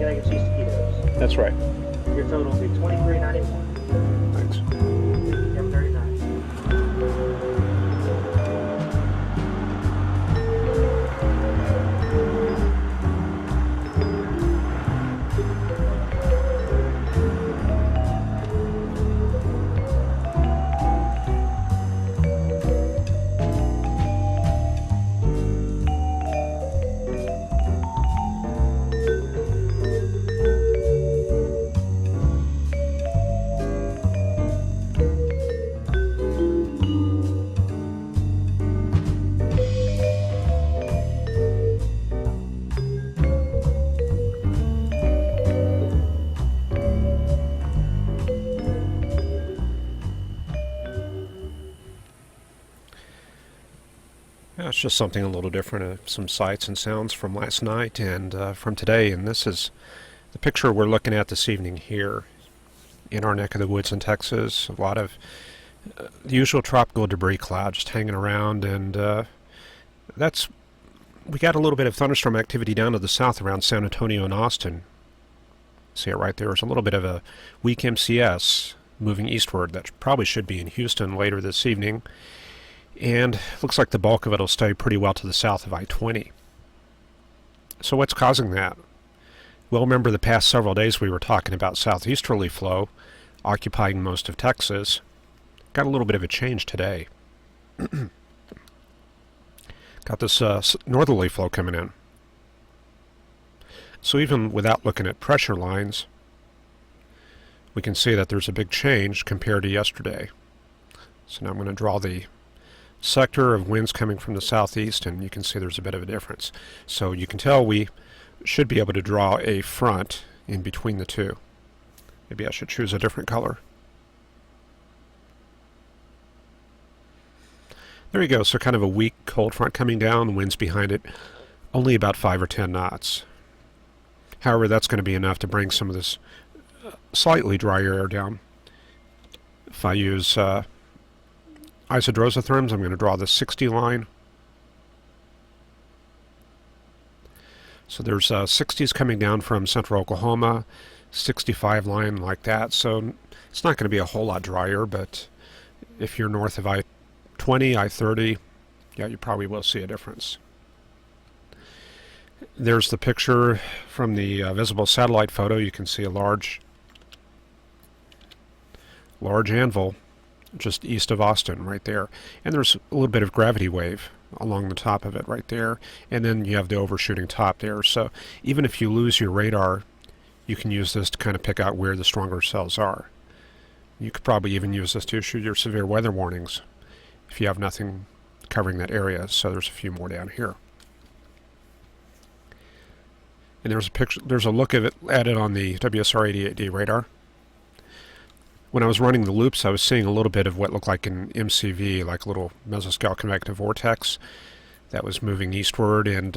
bacon, egg, and cheese taquitos. That's right. Your total will be $23.91. Thanks. You have a very nice. Yeah, it's just something a little different, some sights and sounds from last night and from today, and this is the picture we're looking at this evening here in our neck of the woods in Texas. A lot of the usual tropical debris cloud just hanging around, and we got a little bit of thunderstorm activity down to the south around San Antonio and Austin. See it right there. There's a little bit of a weak MCS moving eastward that probably should be in Houston later this evening. And looks like the bulk of it will stay pretty well to the south of I-20. So what's causing that? Well, remember the past several days we were talking about southeasterly flow occupying most of Texas. Got a little bit of a change today. Got this northerly flow coming in. So even without looking at pressure lines, we can see that there's a big change compared to yesterday. So now I'm going to draw the sector of winds coming from the southeast, and you can see there's a bit of a difference. So you can tell we should be able to draw a front in between the two. Maybe I should choose a different color. There you go. So kind of a weak cold front coming down, winds behind it only about 5 or 10 knots. However, that's going to be enough to bring some of this slightly drier air down. If I use isodrosotherms, I'm going to draw the 60 line. So there's 60s coming down from central Oklahoma, 65 line like that. So it's not going to be a whole lot drier, but if you're north of I-20, I-30, yeah, you probably will see a difference. There's the picture from the visible satellite photo. You can see a large anvil just east of Austin right there, and there's a little bit of gravity wave along the top of it right there, and then you have the overshooting top there. So even if you lose your radar, you can use this to kind of pick out where the stronger cells are. You could probably even use this to issue your severe weather warnings if you have nothing covering that area. So there's a few more down here, and there's a picture, there's a look of it added on the WSR-88D radar. When I was running the loops, I was seeing a little bit of what looked like an MCV, like a little mesoscale convective vortex that was moving eastward. And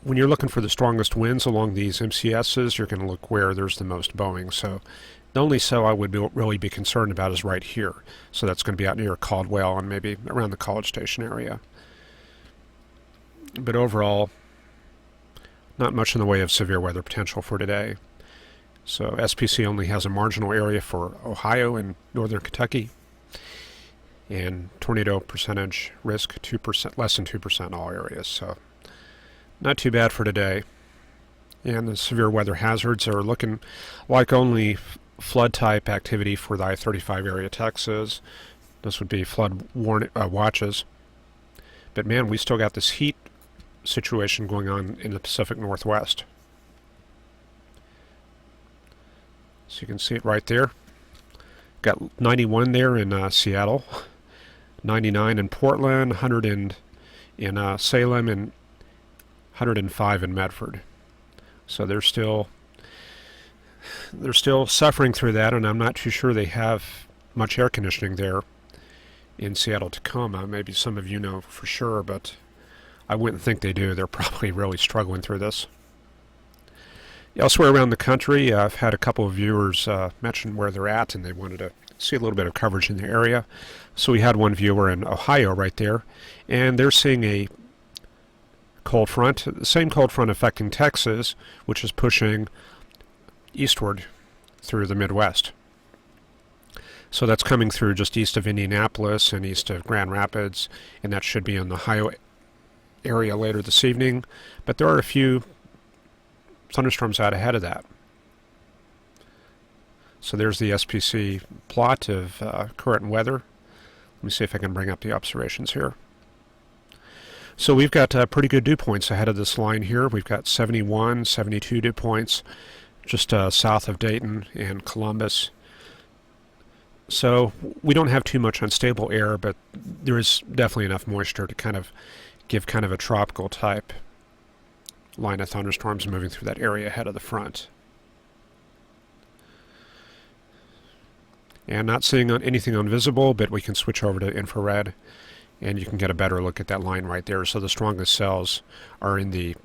when you're looking for the strongest winds along these MCSs, you're going to look where there's the most bowing. So the only cell I would really be concerned about is right here. So that's going to be out near Caldwell and maybe around the College Station area. But overall, not much in the way of severe weather potential for today. So SPC only has a marginal area for Ohio and northern Kentucky, and tornado percentage risk 2%, less than 2% in all areas. So not too bad for today. And the severe weather hazards are looking like only flood type activity for the I-35 area Texas. This would be flood watches. But man, we still got this heat situation going on in the Pacific Northwest. So you can see it right there. Got 91 there in Seattle, 99 in Portland, 100 in Salem, and 105 in Medford. So they're still suffering through that, and I'm not too sure they have much air conditioning there in Seattle, Tacoma. Maybe some of you know for sure, but I wouldn't think they do. They're probably really struggling through this. Elsewhere around the country, I've had a couple of viewers mention where they're at, and they wanted to see a little bit of coverage in the area. So we had one viewer in Ohio right there, and they're seeing a cold front, the same cold front affecting Texas, which is pushing eastward through the Midwest. So that's coming through just east of Indianapolis and east of Grand Rapids, and that should be in the Ohio area later this evening. But there are a few thunderstorms out ahead of that. So there's the SPC plot of current weather. Let me see if I can bring up the observations here. So we've got pretty good dew points ahead of this line here. We've got 71, 72 dew points just south of Dayton and Columbus. So we don't have too much unstable air, but there is definitely enough moisture to kind of give kind of a tropical type line of thunderstorms moving through that area ahead of the front. And not seeing anything invisible, but we can switch over to infrared and you can get a better look at that line right there. So the strongest cells are in the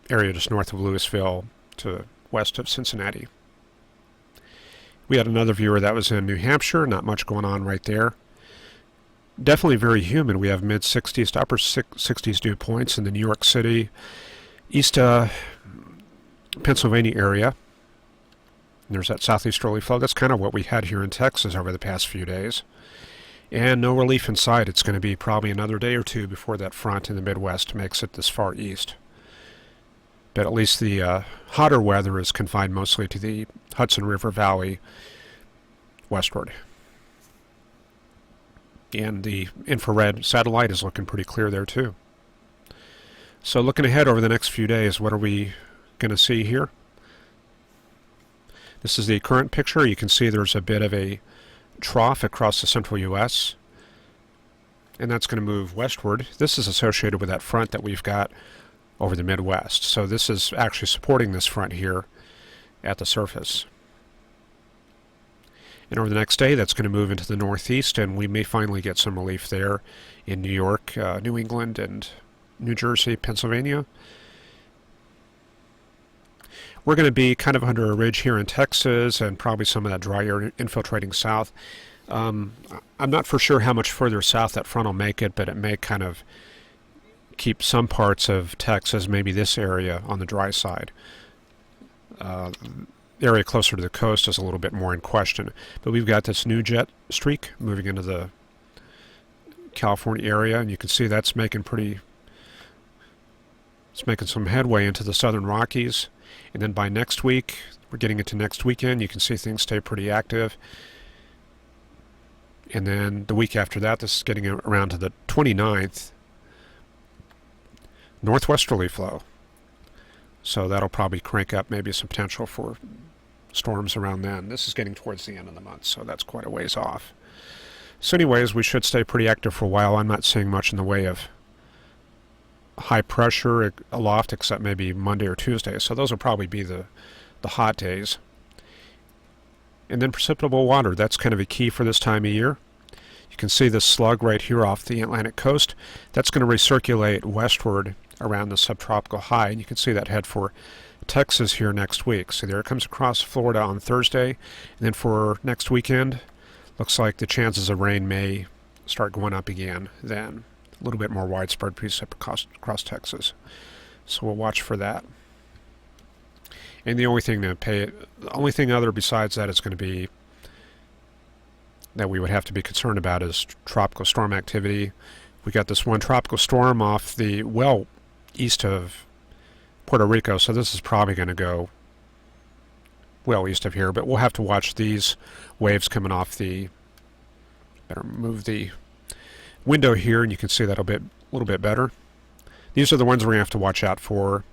area just north of Louisville to west of Cincinnati. We had another viewer that was in New Hampshire, not much going on right there. Definitely very humid. We have mid-60s to upper 60s dew points in the New York City, East Pennsylvania area. And there's that southeasterly flow. That's kind of what we had here in Texas over the past few days. And no relief in sight. It's going to be probably another day or two before that front in the Midwest makes it this far east. But at least the hotter weather is confined mostly to the Hudson River Valley westward. And the infrared satellite is looking pretty clear there too. So looking ahead over the next few days, what are we going to see here? This is the current picture. You can see there's a bit of a trough across the central U.S. and that's going to move westward. This is associated with that front that we've got over the Midwest. So this is actually supporting this front here at the surface. And over the next day, that's going to move into the northeast, and we may finally get some relief there in New York, New England, and New Jersey, Pennsylvania. We're going to be kind of under a ridge here in Texas and probably some of that dry air infiltrating south. I'm not for sure how much further south that front will make it, but it may kind of keep some parts of Texas, maybe this area, on the dry side. The area closer to the coast is a little bit more in question. But we've got this new jet streak moving into the California area, and you can see that's making some headway into the southern Rockies. And then by next week, we're getting into next weekend, you can see things stay pretty active. And then the week after that, this is getting around to the 29th, northwesterly flow. So that'll probably crank up maybe some potential for storms around then. This is getting towards the end of the month, so that's quite a ways off. So anyways, we should stay pretty active for a while. I'm not seeing much in the way of high pressure aloft except maybe Monday or Tuesday. So those will probably be the hot days. And then precipitable water, that's kind of a key for this time of year. You can see this slug right here off the Atlantic coast. That's going to recirculate westward around the subtropical high, and you can see that head for Texas here next week. So there it comes across Florida on Thursday, and then for next weekend, looks like the chances of rain may start going up again then. A little bit more widespread precip across Texas. So we'll watch for that. And the only thing other besides that is going to be that we would have to be concerned about is tropical storm activity. We got this one tropical storm off the east of Puerto Rico, so this is probably going to go well east of here, but we'll have to watch these waves coming off the, better move the window here, and you can see that a little bit better. These are the ones we're going to have to watch out for.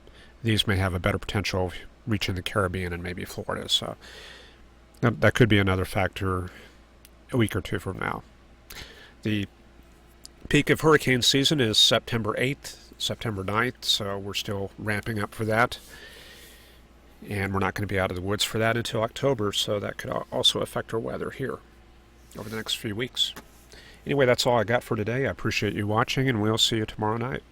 These may have a better potential of reaching the Caribbean and maybe Florida, so that could be another factor a week or two from now. The peak of hurricane season is September 8th, September 9th, so we're still ramping up for that. And we're not going to be out of the woods for that until October, so that could also affect our weather here over the next few weeks. Anyway, that's all I got for today. I appreciate you watching, and we'll see you tomorrow night.